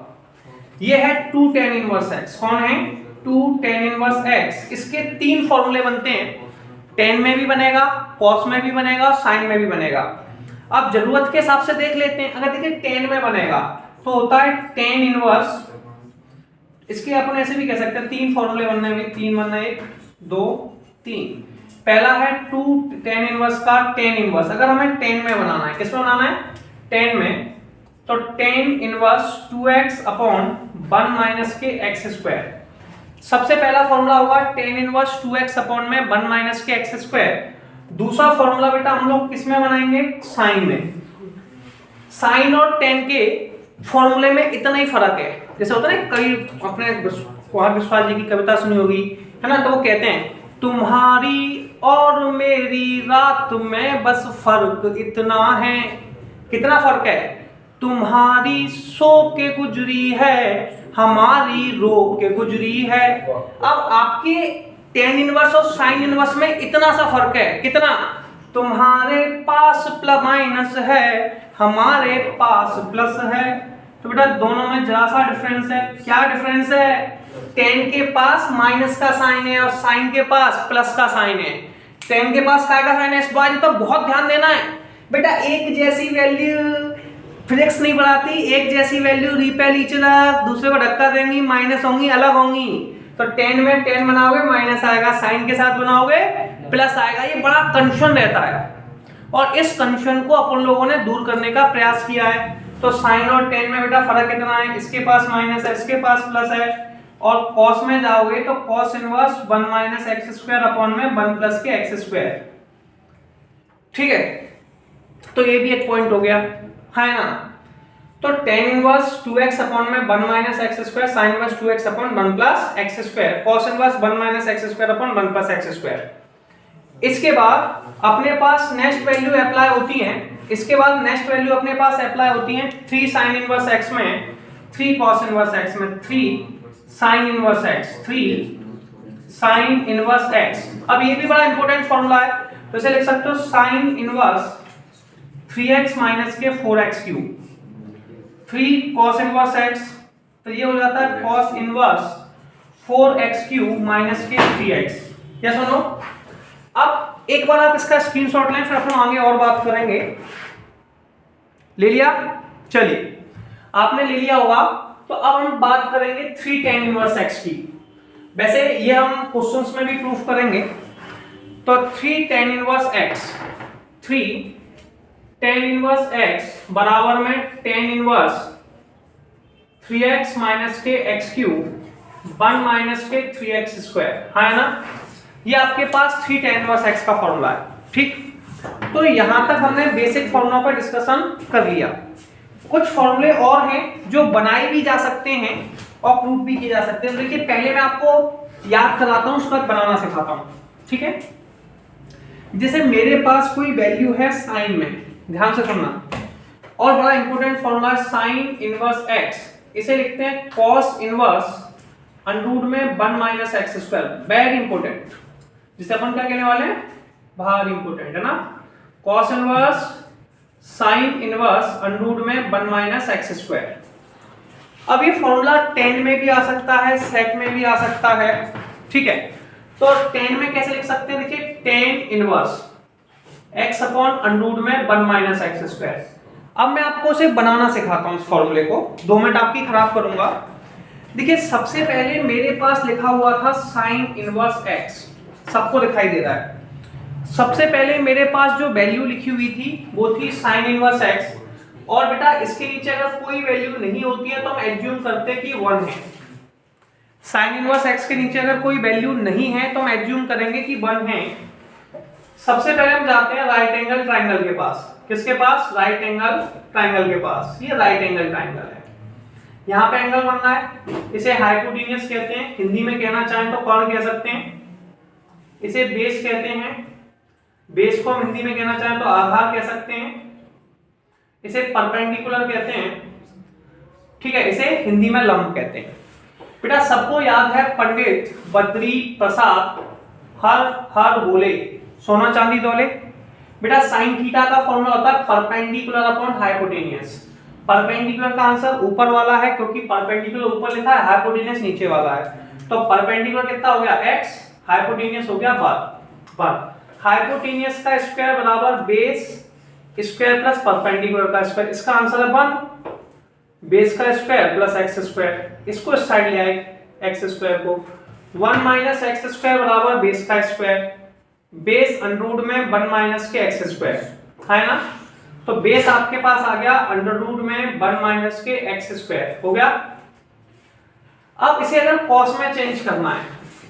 ये है 2 tan इनवर्स x। कौन है? 2 tan इनवर्स x। इसके 3 फॉर्मूले बनते हैं, tan में भी बनेगा, cos में भी बनेगा, sin में भी बनेगा। अब जरूरत के हिसाब से देख लेते हैं। अगर देखिए tan में बनेगा तो होता है tan इनवर्स, इसके अपन ऐसे भी कह सकते हैं 3 फॉर्मूले बनने में, 3 बनना, 1 2 3। पहला है 2 tan इनवर्स का tan इनवर्स। अगर हमें tan में बनाना है, किस में बनाना है? tan में, तो tan inverse 2x upon 1 minus के x स्क्वायर। सबसे पहला फॉर्मूला होगा tan इनवर्स 2x अपॉन में 1 माइनस के x स्क्वायर। दूसरा फॉर्मूला बेटा हम लोग किस में बनाएंगे? साइन में। साइन और tan के फॉर्मूले में इतना ही फर्क है। जैसे होता है ना, कई अपने कुमार विश्वास जी की कविता सुनी होगी, है ना, तो वो कहते हैं तुम्हारी और मेरी रात में बस फर्क इतना है। कितना फर्क है? तुम्हारी सो के गुजरी है, हमारी रो के गुजरी है। अब आपके tan इनवर्स और sin इनवर्स में इतना सा फर्क है। कितना? तुम्हारे पास प्लस माइनस है, हमारे पास प्लस है। तो बेटा दोनों में जरा सा डिफरेंस है। क्या डिफरेंस है? tan के पास माइनस का साइन है और sin के पास प्लस का साइन है। tan के पास काय का साइन है, इस बात पर बहुत ध्यान देना है बेटा। एक जैसी वैल्यू फिजिक्स नहीं बढ़ाती, एक जैसी वैल्यू रिपेल ईच अदर, दूसरे को धक्का देंगी, माइनस होंगी, अलग होंगी। तो tan में tan बनाओगे माइनस आएगा, साइन के साथ बनाओगे प्लस आएगा। ये बड़ा कंफ्यूजन रहता है और इस कंफ्यूजन को अपन लोगों ने दूर करने का प्रयास किया है। तो साइन और tan में बेटा फर्क कितना है? इसके पास माइनस है, इसके पास प्लस है। और cos में जाओगे तो cos inverse 1 minus x square upon में 1 प्लस के एक्स स्क्वायर, ठीक है। तो ये भी एक पॉइंट हो गया, है ना। तो tan इनवर्स 2x अपॉन में 1 minus x square, sin inverse 2x upon 1 plus x square, cos inverse 1 minus x square upon 1 plus x square. इसके बाद अपने पास नेक्स्ट वैल्यू अप्लाई होती है। इसके बाद नेक्स्ट वैल्यू अपने पास अप्लाई होती है 3 sin इनवर्स x में, 3 cos इनवर्स x में, 3 sin inverse x, 3 sin inverse x। अब ये भी बड़ा इंपॉर्टेंट फॉर्मूला है, तो इसे लिख सकते हो sin इनवर्स 3x माइनस के 4x cube, 3 cos inverse x, तो ये हो जाता है cos inverse 4x cube minus के 3x। यस और नो? अब एक बार आप इसका स्क्रीनशॉट लें, फिर अपन आगे और बात करेंगे। ले लिया? चलिए, आपने ले लिया होगा। तो अब हम बात करेंगे 3 tan इनवर्स x की। वैसे ये हम क्वेश्चंस में भी प्रूफ करेंगे। तो 3 tan inverse x, 3 tan inverse x बराबर में tan इनवर्स 3x माइनस के एक्स क्यूब 1 माइनस के 3x स्क्वायर, है ना? ये आपके पास 3 tan इनवर्स x का फॉर्मूला है, ठीक। तो यहां तक हमने बेसिक फॉर्मूला पर डिस्कशन कर लिया। कुछ फॉर्मूले और हैं जो बनाए भी जा सकते हैं और प्रूफ भी किए जा सकते हैं। देखिए, पहले मैं आपको याद कराता हूं, उसके बाद बनाना सिखाता हूं, ठीक है। जैसे मेरे पास कोई वैल्यू है साइन में, ध्यान से सुनना, और बड़ा इंपॉर्टेंट फॉर्मूला है साइन इनवर्स x, इसे लिखते हैं cos इनवर्स अंडर में 1 minus x square, very important, जिसे अपन क्या कहने वाले हैं, भारी इंपॉर्टेंट, है ना। cos inverse sine inverse under में 1 माइनस एक्स स्क्वायर। अब ये फॉर्मूला tan में भी आ सकता है, sec में भी आ सकता है, ठीक है। तो tan में कैसे लिख सकते हैं, देखिए tan inverse x upon under में 1 माइनस एक्स स्क्वायर। अब मैं आपको उसे बनाना सिखाता हूं, इस फॉर्मूले को 2 मिनट आपकी खराब करूंगा। देखिए, सबसे पहले मेरे पास लिखा हुआ था साइन इनवर्स x, सबको दिखाई दे रहा है। सबसे पहले मेरे पास जो वैल्यू लिखी हुई थी वो थी साइन इनवर्स x, और बेटा इसके नीचे अगर कोई वैल्यू नहीं होती है तो हम एज्यूम करते हैं कि 1 है। साइन इनवर्स x के नीचे अगर कोई वैल्यू नहीं है तो हम एज्यूम करेंगे कि 1 है। सबसे पहले हम जाते हैं राइट एंगल ट्राइंगल के पास। किसके पास? राइट एंगल ट्राइंगल के पास। ये राइट एंगल ट्राइंगल है, यहाँ पे एंगल बन रहा है, इसे हाइपोटेन्यूस कहते हैं, हिंदी में कहना चाहें तो कॉर्ड कह सकते हैं। इसे बेस कहते हैं, बेस को हम हिंदी में कहना चाहें तो आधार कह सकते हैं। इसे परपेंडिकुलर कहते हैं, ठीक है, इसे हिंदी में लंब कहते हैं। बेटा सबको याद है पंडित बद्री प्रसाद हर बोले सोना चांदी तोले। बेटा साइन थीटा का फॉर्मूला होता है परपेंडिकुलर अपॉन हाइपोटेन्यूस। परपेंडिकुलर का आंसर ऊपर वाला है क्योंकि परपेंडिकुलर ऊपर लिखा है, हाइपोटेन्यूस नीचे वाला है। तो परपेंडिकुलर कितना हो गया x, हाइपोटेन्यूस हो गया 1। हाइपोटेन्यूस का स्क्वायर बराबर बेस स्क्वायर प्लस परपेंडिकुलर का स्क्वायर, इसका आंसर है 1। बेस का स्क्वायर प्लस एक्स स्क्वायर, इसको इस साइड ले आए एक्स स्क्वायर को, 1 माइनस एक्स स्क्वायर बराबर बेस का स्क्वायर, बेस अंडर में 1 माइनस के एक्स स्क्वायर, है ना। तो बेस आपके पास आ गया अंडर रूट में 1 माइनस के एक्स स्क्वायर हो गया। अब इसे अगर कॉस में चेंज करना है,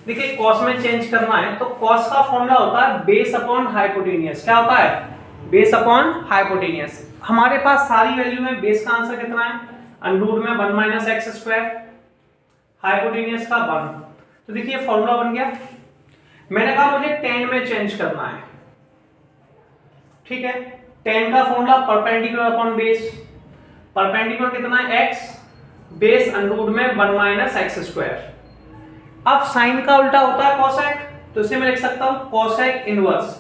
देखिए कॉस में चेंज करना है तो कॉस का फॉर्मूला होता है बेस अपॉन हाइपोटेन्यूस। क्या होता है? Base upon hypotenuse. हमारे पास सारी वैल्यू में बेस का आंसर कितना है? अंडर रूट में 1 माइनस एक्स स्क्वायर, हाइपोटेन्यूस का 1। तो देखिए फॉर्मूला बन गया। मैंने कहा मुझे tan में चेंज करना है, ठीक है। tan का formula perpendicular upon base, perpendicular कितना है x, बेस अंडर रूट में 1 माइनस एक्स स्क्वायर। अब साइन का उल्टा होता है कोसेक, तो इसे मैं लिख सकता हूं कोसेक इनवर्स,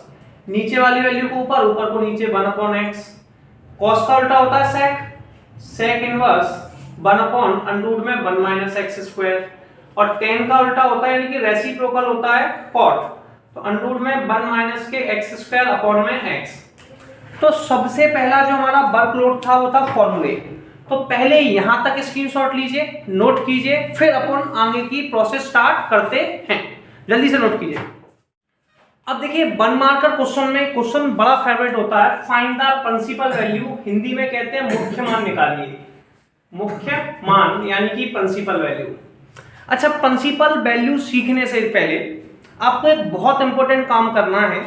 नीचे वाली वैल्यू को ऊपर, ऊपर को नीचे 1 अपॉन x। कॉस का उल्टा होता है sec, sec inverse 1 upon under root में 1 माइनस एक्स स्क्वायर। और tan का उल्टा होता है यानी कि रेसिप्रोकल होता है cot, तो अंडर रूट में 1 माइनस के एक्स स्क्वायर अपॉन में x। तो सबसे पहला जो हमारा वर्कलोड था वो था फॉर्मूले। तो पहले यहां तक स्क्रीनशॉट लीजिए, नोट कीजिए, फिर अपन आगे की प्रोसेस स्टार्ट करते हैं। जल्दी से नोट कीजिए। अब देखिए 1 मार्कर क्वेश्चन में क्वेश्चन बड़ा फेवरेट होता है, find the principal value, Hindi में कहते हैं मुख्य मान निकालिए। मुख्य मान यानी कि प्रिंसिपल वैल्यू। अच्छा, प्रिंसिपल वैल्यू सीखने से पहले आपको एक बहुत इंपॉर्टेंट काम करना है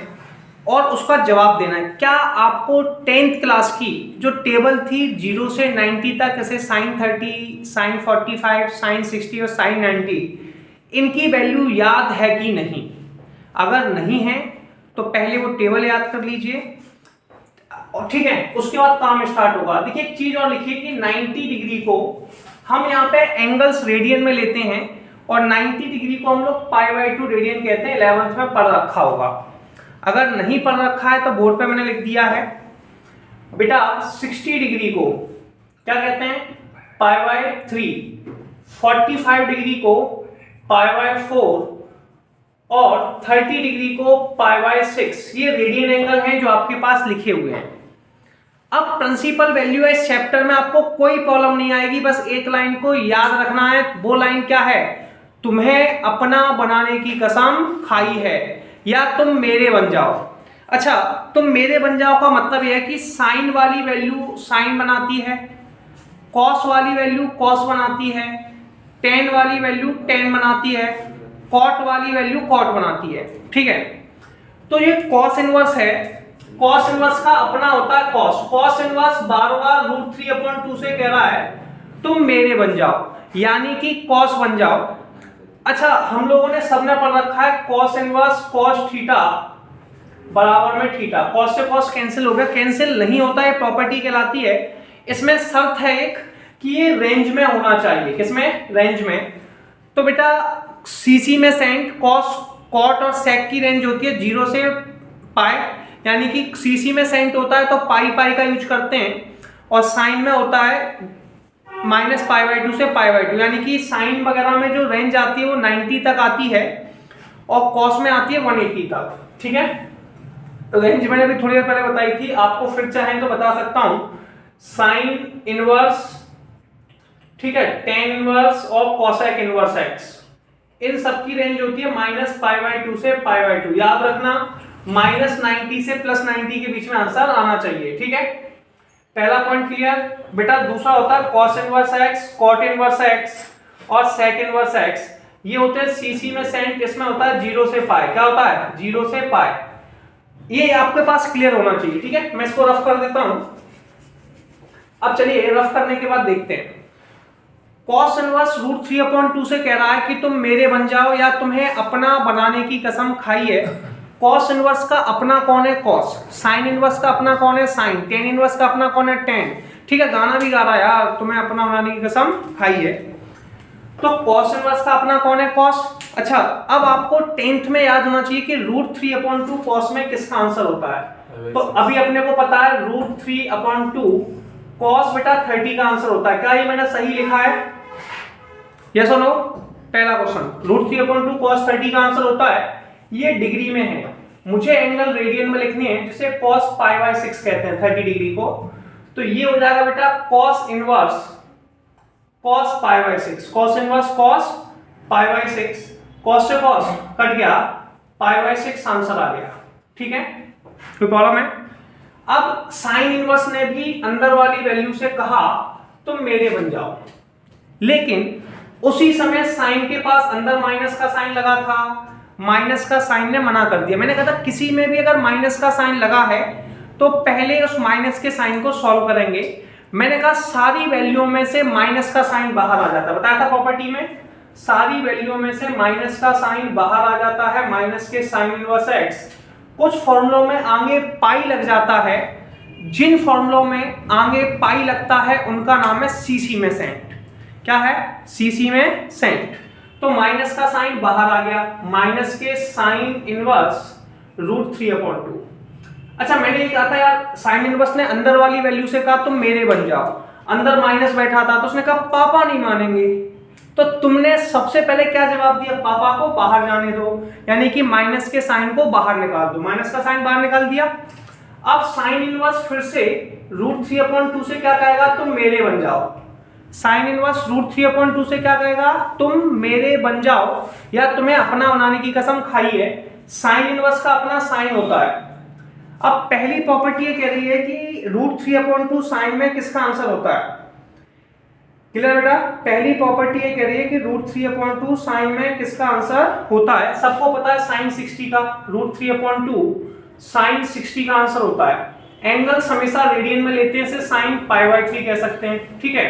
और उसका जवाब देना है। क्या आपको 10th क्लास की जो टेबल थी 0 से 90 तक, जैसे sin 30, sin 45, sin 60 और sin 90, इनकी वैल्यू याद है कि नहीं? अगर नहीं है तो पहले वो टेबल याद कर लीजिए, और ठीक है, उसके बाद काम स्टार्ट होगा। देखिए एक चीज और लिखिए कि 90 डिग्री को हम यहाँ पे एंगल्स रेडियन में लेते हैं और 90 डिग्री को हम लोग π/2 रेडियन कहते हैं। 11th में पढ़ रखा होगा, अगर नहीं पढ़ रखा है तो बोर्ड पे मैंने लिख दिया है। बेटा 60 डिग्री को क्या कहते हैं? π/3, 45 डिग्री को π/4 और 30 डिग्री को π/6। ये रेडियन एंगल हैं जो आपके पास लिखे हुए हैं। अब प्रिंसिपल वैल्यू है, इस चैप्टर में आपको कोई प्रॉब्लम नहीं आएगी, बस एक लाइन को याद रखना है। वो लाइन क्या है? तुम्हें अपना बनाने की कसम खाई है, या तुम मेरे बन जाओ। अच्छा, तुम मेरे बन जाओ का मतलब यह है कि साइन वाली वैल्यू साइन बनाती है, कॉस वाली वैल्यू कॉस बनाती है, टेन वाली वैल्यू टेन बनाती है, कॉट वाली वैल्यू कॉट बनाती है। ठीक है, तो ये कॉस इनवर्स है, कॉस इनवर्स का अपना होता है कॉस। कॉस इनवर्स बार √3/2 से कह रहा है तुम मेरे बन जाओ, यानी कि कॉस बन जाओ। अच्छा, हम लोगों ने सबने पढ़ रखा है कॉस इनवर्स कॉस थीटा बराबर में थीटा। कॉस से कॉस कैंसिल हो गया, कैंसिल नहीं होता है, प्रॉपर्टी कहलाती है। इसमें शर्त है एक कि ये रेंज में होना चाहिए। किसमें? रेंज में। तो बेटा सीसी में सेंट कॉस कॉट और सेक की रेंज होती है 0 से पाई, यानी कि सीसी में सेंट होता है तो पाई पाई का यूज करते हैं, और साइन में होता है -π/2 से π/2, यानी कि साइन वगैरह में जो रेंज आती है वो 90 तक आती है और कॉस में आती है 180 तक। ठीक है, तो रेंज मैंने अभी थोड़ी देर पहले बताई थी, आपको फिर चाहें तो बता सकता हूं। साइन इनवर्स, ठीक है, टेन इनवर्स और कॉसेक इनवर्स एक्स, इन सब की रेंज होती है -π/2 से π/2। याद रखना, -90 से +90 के बीच में आंसर आना चाहिए। ठीक है, पहला पॉइंट क्लियर बेटा। दूसरा होता है cos inverse x, cot inverse x और सेक इनवर्स एक्स। ये होते हैं सीसी में सेंट, इसमें होता है 0 से पाई। क्या होता है? 0 से पाई। ये आपके पास क्लियर होना चाहिए। ठीक है, मैं इसको रफ कर देता हूं। अब चलिए रफ करने के बाद देखते हैं। कॉस इनवर्स √3/2 से कह रहा है कि तुम मेरे बन जाओ, या तुम्हें अपना बनाने की कसम खाई है। कॉस इनवर्स का अपना कौन है? कॉस। साइन इनवर्स का अपना कौन है? साइन। टेन इनवर्स का अपना कौन है? टेन। ठीक है, गाना भी गा रहा है यार, तुम्हें अपना बनाने की कसम खाई है। तो कॉस इनवर्स का अपना कौन है? कॉस। अच्छा, अब आपको 10th में याद होना चाहिए कि √3/2 कॉस में किसका आंसर होता है। तो अभी अपने को पता है √3/2 कॉस बेटा 30 का आंसर होता है। क्या ये मैंने सही लिखा है? यस और नो? पहला क्वेश्चन, √3/2 cos 30 का आंसर होता है। ये डिग्री में है, मुझे एंगल रेडियन में लिखनी है, जिसे cos π/6 कहते हैं 30 डिग्री को। तो ये हो जाएगा बेटा cos inverse cos π/6, cos inverse cos π/6, cos से cos कट गया, π/6 आंसर आ गया। ठीक है, कोई प्रॉब्लम है? अब साइन इनवर्स ने भी अंदर वाली वैल्यू से कहा तुम मेरे बन जाओ, लेकिन उसी समय साइन के पास अंदर माइनस का साइन लगा था, माइनस का साइन ने मना कर दिया। मैंने कहा था किसी में भी अगर माइनस का साइन लगा है तो पहले उस माइनस के साइन को सॉल्व करेंगे। मैंने कहा सारी वैल्यूओं में से माइनस का साइन बाहर आ जाता है, बताया था प्रॉपर्टी में, सारी वैल्यूओं में से माइनस का साइन बाहर आ जाता है, माइनस के साइन इनवर्स एक्स। कुछ फॉर्मूलों में आगे पाई लग जाता है, जिन फॉर्मूलों में आगे पाई लगता है उनका नाम है सीसी में सेंट। क्या है? सीसी में सेंट। तो माइनस का साइन बाहर आ गया, माइनस के साइन इनवर्स √3/2। अच्छा, मैंने ये कहा था यार साइन इनवर्स ने अंदर वाली वैल्यू से कहा तुम मेरे बन जाओ, अंदर माइनस बैठा था तो उसने कहा पापा नहीं मानेंगे। तो तुमने सबसे पहले क्या जवाब दिया? पापा को बाहर जाने दो, यानी कि माइनस के साइन को बाहर निकाल दो। माइनस का साइन बाहर निकाल दिया। अब साइन इनवर्स फिर से √3/2 से क्या कहेगा? तुम मेरे बन जाओ। साइन इनवर्स √3/2 से क्या कहेगा? तुम मेरे बन जाओ, या तुम्हें अपना बनाने की कसम खाई है। साइन इनवर्स का अपना साइन होता है। अब पहली प्रॉपर्टी ये कह रही है कि √3/2 साइन में किसका आंसर होता है? क्लियर बेटा? पहली प्रॉपर्टी ये कह रही है कि √3/2 साइन में किसका आंसर होता है। सबको पता है साइन 60 का, √3/2 साइन 60 का आंसर होता है। एंगल्स हमेशा रेडियन में लेते हैं, इसे साइन π/3 कह सकते हैं। ठीक है,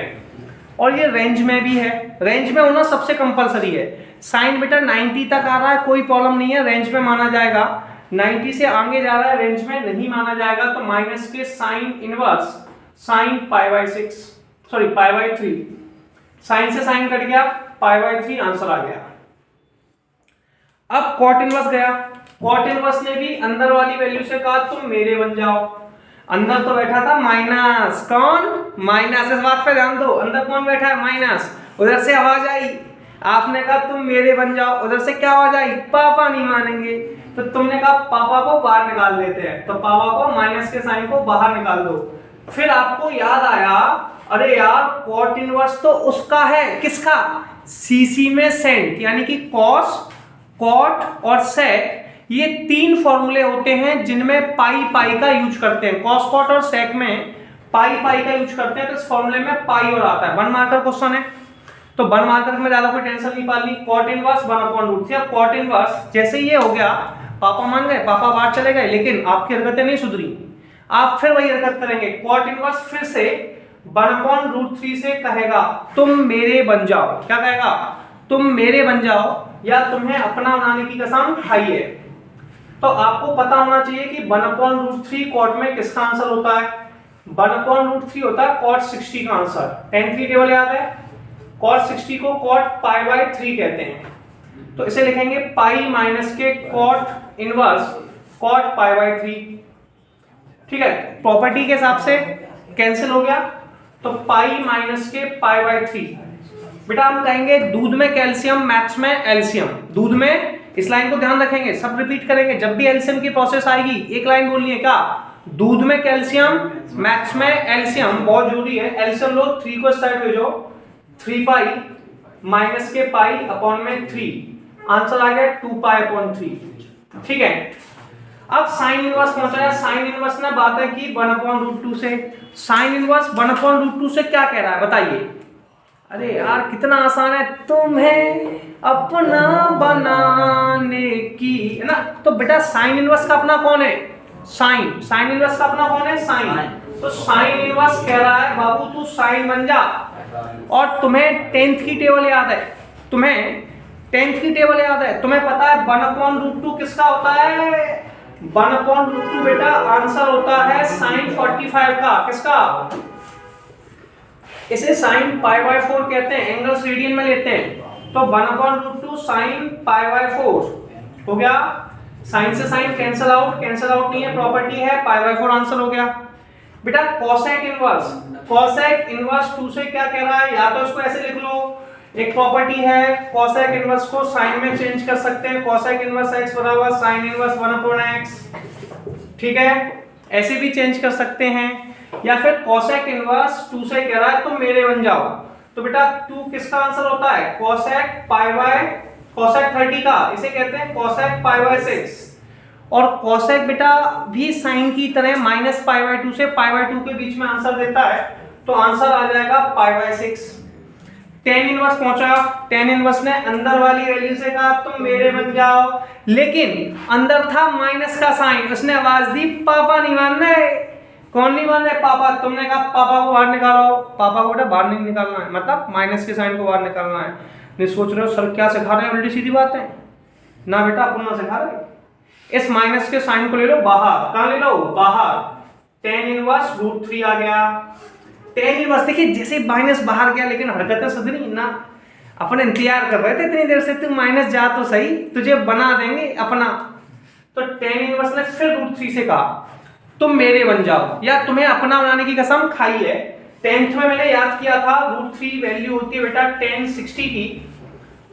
और ये रेंज में भी है, रेंज में होना सबसे कंपलसरी है। साइन बेटा 90 तक आ रहा है, कोई प्रॉब्लम नहीं है, रेंज में माना जाएगा। 90 से आगे जा रहा है, रेंज में नहीं माना जाएगा। तो माइनस के sine inverse sine π/6 sorry π/3, sine से साइन कट गया, π/3 आंसर आ गया। अब कॉट इनवर्स गया, कॉट इनवर्स ने भी अंदर वाली वैल्यू से कहा तुम मेरे बन जाओ। अंदर तो बैठा था माइनस, कौन? माइनस। इस बात पे ध्यान दो, अंदर कौन बैठा है? माइनस। उधर से आवाज आई, आपने कहा तुम मेरे बन जाओ, उधर से क्या आवाज आई? पापा नहीं मानेंगे। तो तुमने कहा पापा को बाहर निकाल देते हैं, तो पापा को माइनस के साइन को बाहर निकाल दो। फिर आपको याद आया, अरे यार कॉट इनवर्स तो उसका है, किसका, सीसी में सेंट, यानी कि कॉस, कॉट और सेक, ये तीन फॉर्मूले होते हैं जिनमें पाई पाई का यूज करते हैं। कॉस कॉट और सेक में पाई पाई का यूज करते हैं, तो इस फॉर्मूले में पाई और आता है। 1 मार्कर क्वेश्चन है, तो 1 मार्कर में ज्यादा कोई टेंशन नहीं पालनी। Cot inverse 1/√3। अब कॉट इनवर्स जैसे ये हो गया, पापा मान गए, पापा बाहर चले गए, लेकिन आपकी हरकतें नहीं सुधरी, आप फिर वही हरकत करेंगे। कॉट इनवर्स फिर से 1/√3 से कहेगा तुम मेरे बन जाओ। क्या कहेगा, तुम मेरे बन जाओ, या तुम्हें अपना बनाने की कसम खाई है। तो आपको पता होना चाहिए कि 1/√3 कॉट में किसका आंसर होता है, 1/√3 होता है कॉट 60 का आंसर। tan 3 टेबल याद है, कॉट 60 को कॉट π/3 कहते हैं, तो इसे लिखेंगे पाई माइनस के कॉट इनवर्स कॉट π/3। ठीक है, प्रॉपर्टी के हिसाब से कैंसिल हो गया, तो पाई माइनस के π/3। बेटा हम कहेंगे दूध में कैल्शियम, मैथ्स में एल्शियम। दूध में, इस लाइन को ध्यान रखेंगे, सब रिपीट करेंगे, जब भी एल्शियम की प्रोसेस आएगी एक लाइन बोलनी है, क्या, दूध में कैल्शियम, मैथ्स में एल्शियम, बहुत जरूरी है। एल्शियम लो, 3 को साइड भेजो, 3 पाई माइनस के पाई अपॉन में 3, आंसर आ गया 2 पाई/3। ठीक है, अब साइन इनवर्स पहुंचा है। साइन इनवर्स ने बातें की 1/√2 से। साइन इनवर्स 1/√2 से क्या कह रहा है बताइए। अरे यार कितना आसान है, तुम्हें अपना बनाने की, है ना। तो बेटा साइन इनवर्स का अपना कौन है, साइन। साइन इनवर्स का अपना कौन है, साइन। तो साइन इनवर्स कह रहा है बाबू तू साइन बन जा। और तुम्हें 10th की टेबल याद है, तुम्हें 10th की टेबल याद है, तुम्हें पता है 1/√2 किसका होता है, 1/√2 बेटा आंसर होता है साइन 45 का। किसका, इसे साइन π/4 कहते हैं, एंगल्स रेडियन में लेते हैं। तो 1/√2 साइन π/4 हो गया। साइन से sine cancel out, cancel out नहीं है, प्रॉपर्टी है, π/4 आंसर हो गया। बेटा कोसेक इनवर्स, कोसेक इनवर्स 2 से क्या कह रहा है, या तो इसको ऐसे लिख लो, एक प्रॉपर्टी है, कोसेक इनवर्स को साइन में चेंज कर सकते हैं, कोसेक इनवर्स x बराबर साइन इनवर्स 1/x। ठीक है, ऐसे भी चेंज कर सकते हैं। या फिर कोसेक इनवर्स 2 से कह रहा है तुम मेरे बन जाओ, तो बेटा 2 किसका आंसर होता है, कोसेक कोसेक 30 का, इसे कहते हैं कोसेक π/6। और कोसेक बेटा भी साइन की तरह -π/2 से π/2 के बीच में आंसर देता है, तो आंसर आ जाएगा π/6। tan इनवर्स पहुंचा, tan इनवर्स ने अंदर वाली वैल्यू से कहा तुम मेरे बन जाओ, लेकिन अंदर था माइनस का साइन, उसने आवाज दी पापा नहीं मानना है। कौन नहीं मान रहे, पापा। तुमने कहा पापा को बाहर निकालो, पापा को बेटा बाहर नहीं निकालना है, मतलब माइनस के साइन को बाहर निकालना है। नहीं सोच रहे हो सर क्या सिखा रहे हैं, उल्टी सीधी बात है ना बेटा, अपन ना सिखा रहे। इस माइनस के साइन को ले लो बाहर, कहां ले लो, बाहर। tan इनवर्स √3 आ गया। tan इनवर्स देखिए जैसे माइनस बाहर गया, लेकिन हरकतें सुधरी ना, अपन इंतजार कर रहे थे इतनी देर से, तुम माइनस जा तो सही, तुझे बना देंगे अपना। तो tan इनवर्स ने फिर √3 से कहा तुम मेरे बन जाओ, या तुम्हें अपना बनाने की कसम खाई है। 10th में मैंने याद किया था √3 वैल्यू होती है बेटा tan 60 की,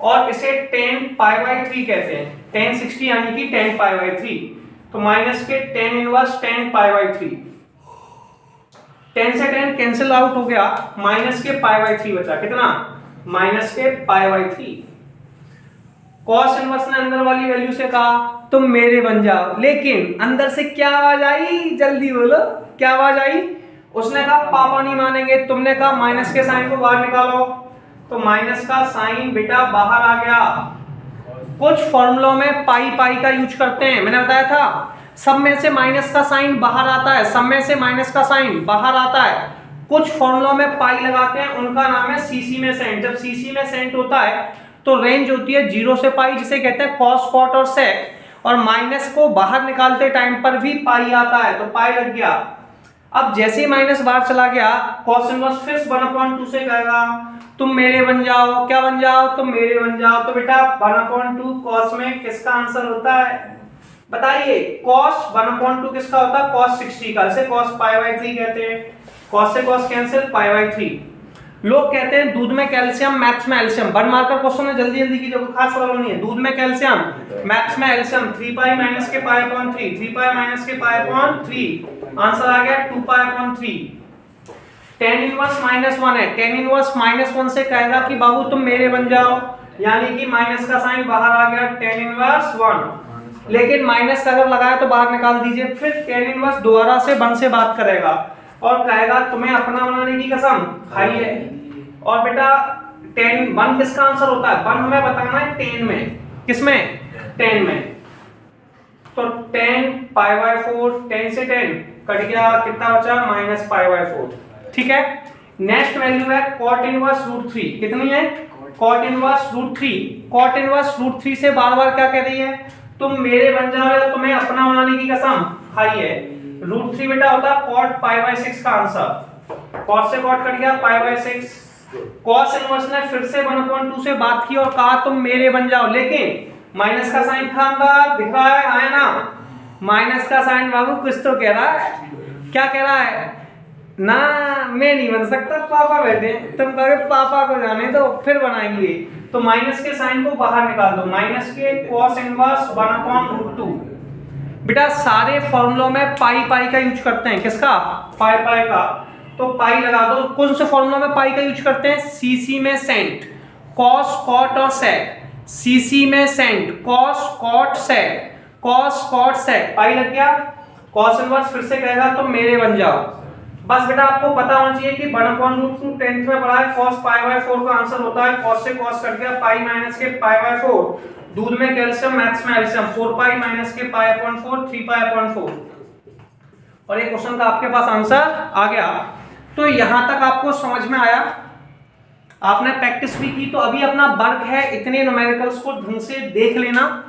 और इसे tan π/3 कहते हैं। tan 60 यानी कि tan π/3, तो माइनस के tan इनवर्स tan π/3। 10 से 10 कैंसिल आउट हो गया, माइनस के π/3 बचा, कितना, माइनस के π/3। कॉस इनवर्स ने अंदर वाली वैल्यू से कहा तुम मेरे बन जाओ, लेकिन अंदर से क्या आवाज आई, जल्दी बोलो क्या आवाज आई। उसने कहा पापा नहीं मानेंगे, तुमने कहा माइनस के साइन को बाहर निकालो, तो माइनस का साइन बेटा बाहर आ गया। कुछ फॉर्मूलों में पाई पाई का यूज करते हैं, मैंने बताया था, सब में से माइनस का साइन बाहर आता है, सब में से माइनस का साइन बाहर आता है। कुछ फॉर्मूलों में पाई लगाते हैं, उनका नाम है सीसी में सेंट। जब सीसी में सेंट होता है तो रेंज होती है 0 से पाई, जिसे कहते हैं कॉस कॉट और सेक, और माइनस को बाहर निकालते टाइम पर भी पाई आता है, तो पाई लग गया। अब जैसे ही माइनस बाहर चला गया, कॉस इनवर्स फिर 1/2 से कहेगा तुम मेरे बन जाओ, क्या बन जाओ, तुम मेरे बन जाओ। तो बेटा 1/2 कॉस में किसका आंसर होता है बताइए, कॉस 1/2 किसका होता है, कॉस 60 का, इसे कॉस π/3 कहते हैं। कॉस से कॉस कैंसिल, π/3। लोग कहते हैं दूध में कैल्शियम, मैथ्स में एल्शियम। 1 मार्कर क्वेश्चन है, जल्दी जल्दी कीजिए, कोई खास प्रॉब्लम नहीं है। दूध में कैल्शियम, मैथ्स में एल्शियम, 3 पाई माइनस के पाई/3, 3 पाई माइनस के पाई/3, आंसर आ गया 2 पाई/3। tan इनवर्स -1 है, tan इनवर्स -1 से कहेगा कि बाबू तुम मेरे बन जाओ, यानी कि माइनस का साइन बाहर आ गया, tan इनवर्स 1। लेकिन माइनस का अगर लगाया तो बाहर निकाल दीजिए। फिर tan इनवर्स दोबारा से 1 से बात करेगा और कहेगा तुम्हें अपना बनाने की कसम खाई है। और बेटा tan 1 किसका आंसर होता है? 1 हमें बताना है tan में, किसमें? tan में। तो tan π/4, tan से tan कट गया, कितना बचा? -π/4। ठीक है। नेक्स्ट वैल्यू है cot इनवर्स √3। कितनी है? cot inverse √3। cot इनवर्स √3 से बार बार क्या कह रही है? तुम मेरे बन जाओ या तुम्हें अपना बनाने की कसम खाई है। √3 बेटा होता है cot π/6 का आंसर। cot से cot कट गया, π/6। cos इनवर्स ने फिर से 1/2 से बात की और कहा तुम मेरे बन जाओ, लेकिन माइनस का साइन था अंदर, दिख रहा है, आया ना? माइनस का साइन बाबू कुछ तो कह रहा है। क्या कह रहा है? ना मैं नहीं बन सकता, पापा बैठे, तुम कहोगे पापा को जाने दो फिर बनाएंगे। तो माइनस के साइन को बाहर निकाल दो, माइनस के cos इनवर्स 1/√2। बेटा सारे फॉर्मूलों में पाई का यूज करते हैं। किसका? पाई का। तो पाई लगा दो। कौन से फॉर्मूलों में पाई का यूज करते हैं? सीसी में सेंट, कॉस, कॉट और सेक। सीसी में सेंट, कॉस, कॉट, सेक, कॉस, कॉट, सेक। पाई लग गया। कॉस इनवर्स फिर से कहेगा तो मेरे बन जाओ। बस बेटा आपको पता होना चाहिए कि 1/√2 10th में पढ़ा है, cos π/4 का आंसर होता है। cos से cos कट गया, पाई माइनस के π/4। दूध में कैल्शियम, मैथ्स में एल्शियम, 4π माइनस के π/4, 3π/4। और ये क्वेश्चन का आपके पास आंसर आ गया। तो यहां तक आपको समझ में आया, आपने प्रैक्टिस भी की। तो अभी अपना वर्क है, इतने न्यूमेरिकल्स को ढंग से देख लेना,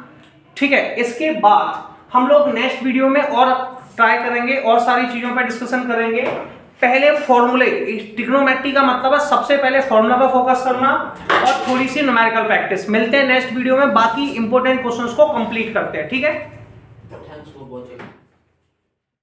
ठीक है। इसके बाद हम लोग नेक्स्ट वीडियो में और ट्राई करेंगे और सारी चीजों पर डिस्कशन करेंगे। पहले फॉर्मूले, ट्रिग्नोमेट्री का मतलब है सबसे पहले फॉर्मूला पर फोकस करना और थोड़ी सी न्यूमेरिकल प्रैक्टिस। मिलते हैं नेक्स्ट वीडियो में, बाकी इंपॉर्टेंट क्वेश्चंस को कंप्लीट करते हैं, ठीक है। Thanks for watching.